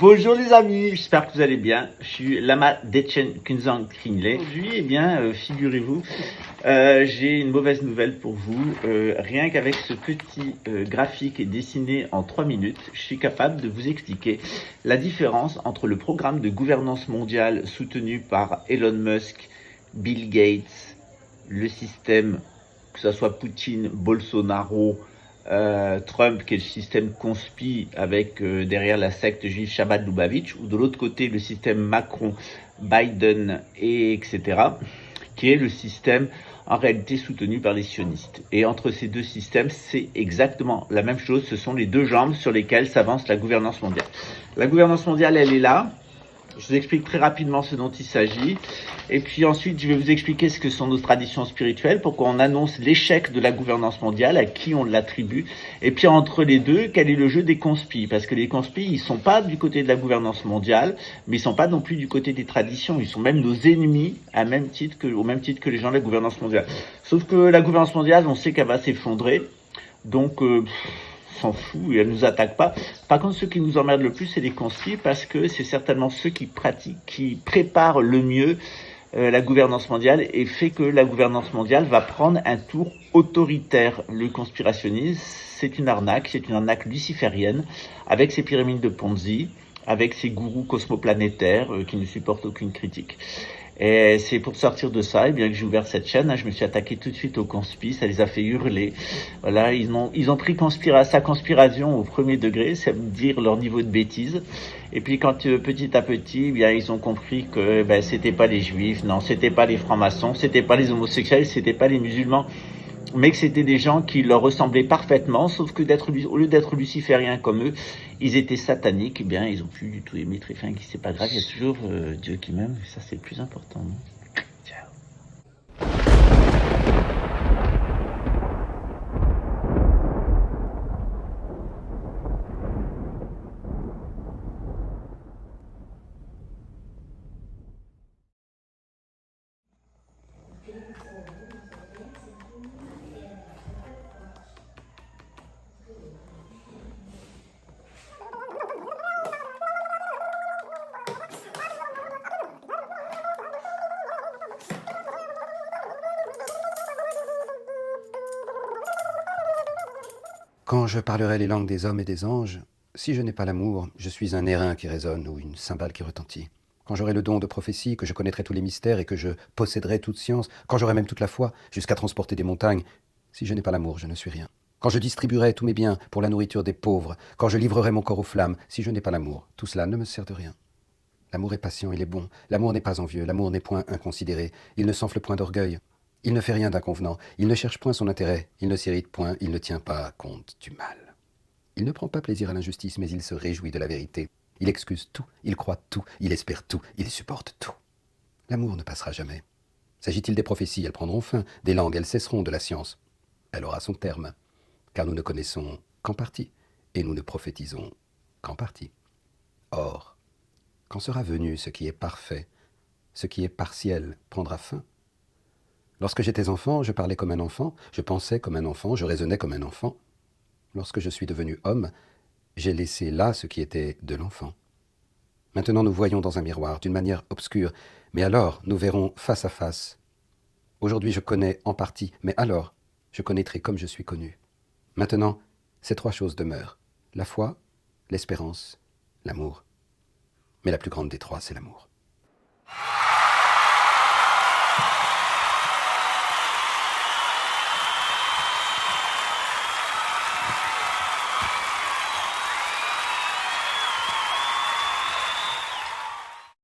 Bonjour les amis, j'espère que vous allez bien. Je suis Lama Dechen Kunzang Kringle. Aujourd'hui, figurez-vous, j'ai une mauvaise nouvelle pour vous. Rien qu'avec ce petit graphique dessiné en 3 minutes, je suis capable de vous expliquer la différence entre le programme de gouvernance mondiale soutenu par Elon Musk, Bill Gates, le système, que ce soit Poutine, Bolsonaro, Trump, qui est le système conspi avec derrière la secte juive Shabbat Lubavitch, ou de l'autre côté le système Macron, Biden, etc., qui est le système en réalité soutenu par les sionistes. Et entre ces deux systèmes, c'est exactement la même chose. Ce sont les deux jambes sur lesquelles s'avance la gouvernance mondiale. La gouvernance mondiale, elle est là. Je vous explique très rapidement ce dont il s'agit. Et puis ensuite, je vais vous expliquer ce que sont nos traditions spirituelles, pourquoi on annonce l'échec de la gouvernance mondiale, à qui on l'attribue. Et puis entre les deux, quel est le jeu des conspis? Parce que les conspis, ils sont pas du côté de la gouvernance mondiale, mais ils sont pas non plus du côté des traditions. Ils sont même nos ennemis, au même titre que les gens de la gouvernance mondiale. Sauf que la gouvernance mondiale, on sait qu'elle va s'effondrer. Donc, s'en fout et elle nous attaque pas. Par contre, ceux qui nous emmerdent le plus, c'est les conspis, parce que c'est certainement ceux qui préparent le mieux la gouvernance mondiale, et fait que la gouvernance mondiale va prendre un tour autoritaire. Le conspirationnisme, c'est une arnaque luciférienne, avec ses pyramides de Ponzi, avec ses gourous cosmoplanétaires qui ne supportent aucune critique. Et c'est pour sortir de ça, que j'ai ouvert cette chaîne. Je me suis attaqué tout de suite aux conspis, ça les a fait hurler. Voilà, ils ont pris sa conspiration au premier degré, c'est dire leur niveau de bêtise. Et puis quand petit à petit, ils ont compris que c'était pas les juifs, non, c'était pas les francs-maçons, c'était pas les homosexuels, c'était pas les musulmans, mais que c'était des gens qui leur ressemblaient parfaitement, sauf que au lieu d'être lucifériens comme eux, ils étaient sataniques. Ils ont plus du tout aimé Tréfin, qui c'est pas grave, il y a toujours Dieu qui m'aime, et ça c'est le plus important. Non? Ciao. Quand je parlerai les langues des hommes et des anges, si je n'ai pas l'amour, je suis un airain qui résonne ou une cymbale qui retentit. Quand j'aurai le don de prophétie, que je connaîtrai tous les mystères et que je posséderai toute science, quand j'aurai même toute la foi, jusqu'à transporter des montagnes, si je n'ai pas l'amour, je ne suis rien. Quand je distribuerai tous mes biens pour la nourriture des pauvres, quand je livrerai mon corps aux flammes, si je n'ai pas l'amour, tout cela ne me sert de rien. L'amour est patient, il est bon. L'amour n'est pas envieux, l'amour n'est point inconsidéré. Il ne s'enfle point d'orgueil. Il ne fait rien d'inconvenant, il ne cherche point son intérêt, il ne s'irrite point, il ne tient pas compte du mal. Il ne prend pas plaisir à l'injustice, mais il se réjouit de la vérité. Il excuse tout, il croit tout, il espère tout, il supporte tout. L'amour ne passera jamais. S'agit-il des prophéties, elles prendront fin, des langues, elles cesseront, de la science. Elle aura son terme, car nous ne connaissons qu'en partie, et nous ne prophétisons qu'en partie. Or, quand sera venu ce qui est parfait, ce qui est partiel prendra fin. Lorsque j'étais enfant, je parlais comme un enfant, je pensais comme un enfant, je raisonnais comme un enfant. Lorsque je suis devenu homme, j'ai laissé là ce qui était de l'enfant. Maintenant nous voyons dans un miroir, d'une manière obscure, mais alors nous verrons face à face. Aujourd'hui je connais en partie, mais alors je connaîtrai comme je suis connu. Maintenant, ces 3 choses demeurent, la foi, l'espérance, l'amour. Mais la plus grande des 3, c'est l'amour.